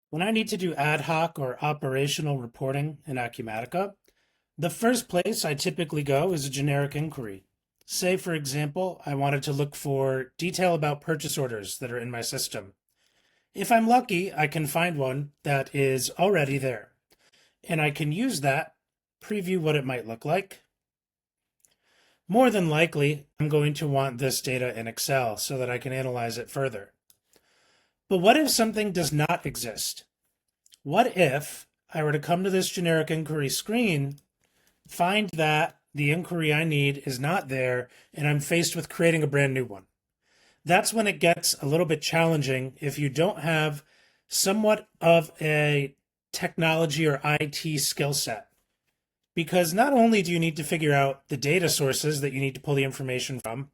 When I need to do ad hoc or operational reporting in Acumatica, the first place I typically go is a generic inquiry. Say, for example, I wanted to look for detail about purchase orders that are in my system. If I'm lucky, I can find one that is already there, and I can use that, preview what it might look like. More than likely, I'm going to want this data in Excel so that I can analyze it further. But what if something does not exist? What if I were to come to this generic inquiry screen, find that the inquiry I need is not there, and I'm faced with creating a brand new one? That's when it gets a little bit challenging if you don't have somewhat of a technology or IT skill set. Because not only do you need to figure out the data sources that you need to pull the information from,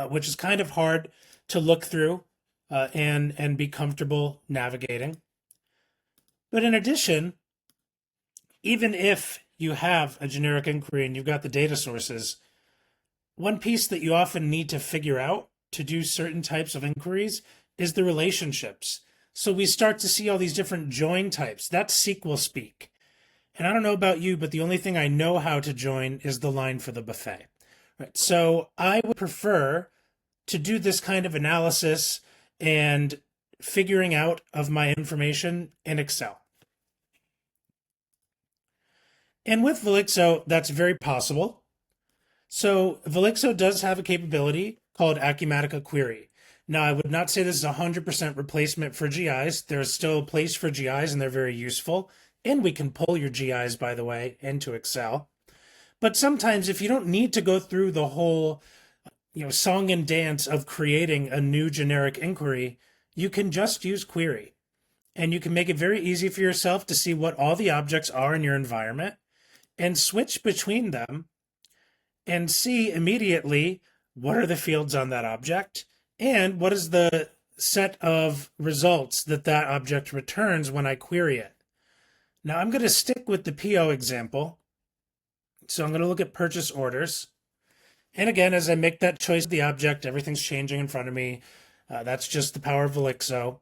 which is kind of hard to look through and be comfortable navigating. But in addition, even if you have a generic inquiry and you've got the data sources, one piece that you often need to figure out to do certain types of inquiries is the relationships. So we start to see all these different join types. That's SQL speak. And I don't know about you, but the only thing I know how to join is the line for the buffet. Right. So I would prefer to do this kind of analysis and figuring out of my information in Excel. And with Velixo, that's very possible. So Velixo does have a capability called Acumatica Query. Now, I would not say this is a 100% replacement for GIs. There's still a place for GIs, and they're very useful. And we can pull your GIs, by the way, into Excel. But sometimes if you don't need to go through the whole song and dance of creating a new generic inquiry, you can just use query. And you can make it very easy for yourself to see what all the objects are in your environment and switch between them and see immediately what are the fields on that object and what is the set of results that that object returns when I query it. Now I'm going to stick with the PO example. So I'm going to look at purchase orders. And again, as I make that choice of the object, everything's changing in front of me. That's just the power of Velixo.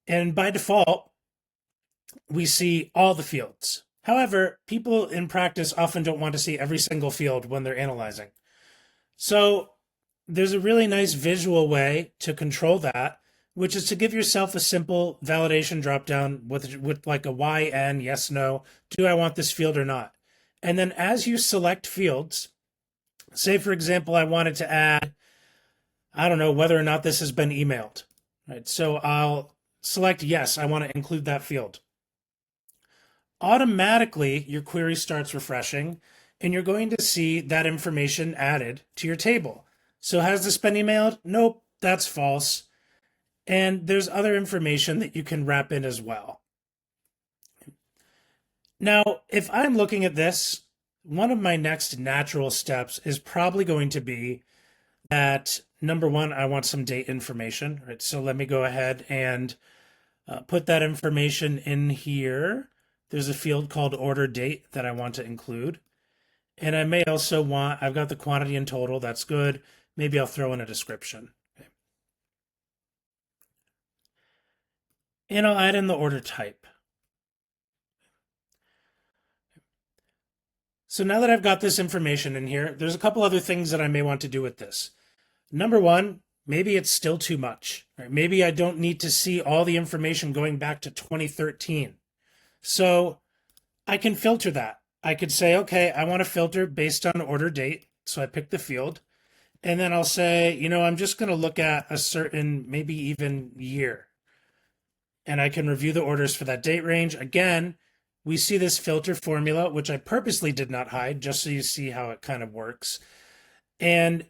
And by default, we see all the fields. However, people in practice often don't want to see every single field when they're analyzing. So there's a really nice visual way to control that, which is to give yourself a simple validation dropdown with like a YN, yes, no, do I want this field or not? And then as you select fields, say, for example, I wanted to add, I don't know, whether or not this has been emailed, right? So I'll select yes, I want to include that field. Automatically, your query starts refreshing, and you're going to see that information added to your table. So has this been emailed? Nope, that's false. And there's other information that you can wrap in as well. Now, if I'm looking at this, one of my next natural steps is probably going to be that, number one, I want some date information, right? So let me go ahead and put that information in here. There's a field called order date that I want to include. And I may also want, I've got the quantity and total, that's good. Maybe I'll throw in a description. Okay. And I'll add in the order type. So now that I've got this information in here, there's a couple other things that I may want to do with this. Number one, maybe it's still too much. Right? Maybe I don't need to see all the information going back to 2013. So I can filter that. I could say, okay, I want to filter based on order date. So I pick the field. And then I'll say, I'm just going to look at a certain, maybe even year. And I can review the orders for that date range. Again, we see this filter formula, which I purposely did not hide, just so you see how it kind of works. And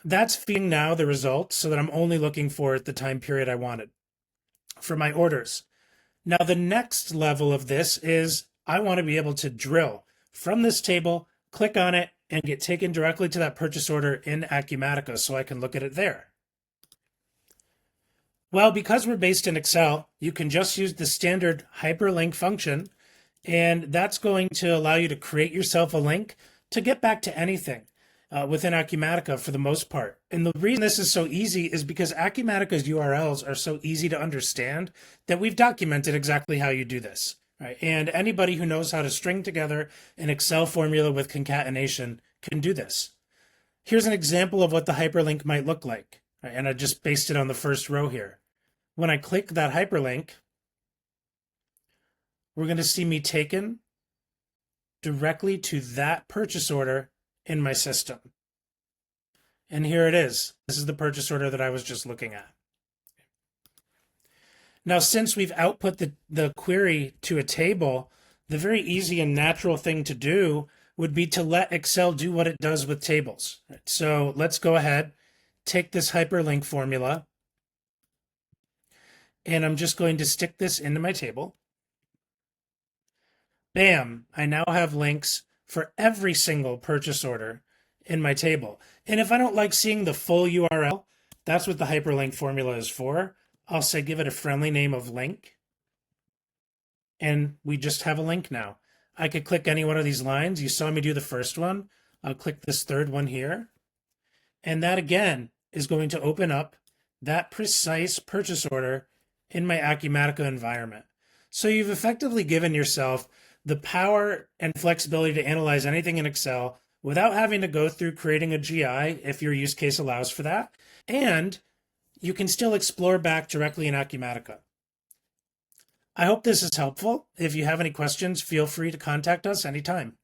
that's feeding now the results so that I'm only looking for the time period I wanted for my orders. Now, the next level of this is I want to be able to drill from this table, click on it, and get taken directly to that purchase order in Acumatica so I can look at it there. Well, because we're based in Excel, you can just use the standard hyperlink function, and that's going to allow you to create yourself a link to get back to anything. within Acumatica for the most part. And the reason this is so easy is because Acumatica's URLs are so easy to understand that we've documented exactly how you do this. Right? And anybody who knows how to string together an Excel formula with concatenation can do this. Here's an example of what the hyperlink might look like. Right? And I just based it on the first row here. When I click that hyperlink, we're going to see me taken directly to that purchase order in my system. And here it is. This is the purchase order that I was just looking at. Now, since we've output the query to a table, the very easy and natural thing to do would be to let Excel do what it does with tables. So let's go ahead, take this hyperlink formula, and I'm just going to stick this into my table. Bam, I now have links for every single purchase order in my table. And if I don't like seeing the full URL, that's what the hyperlink formula is for. I'll say give it a friendly name of link. And we just have a link now. I could click any one of these lines. You saw me do the first one. I'll click this third one here. And that again is going to open up that precise purchase order in my Acumatica environment. So you've effectively given yourself the power and flexibility to analyze anything in Excel without having to go through creating a GI if your use case allows for that. And you can still explore back directly in Acumatica. I hope this is helpful. If you have any questions, feel free to contact us anytime.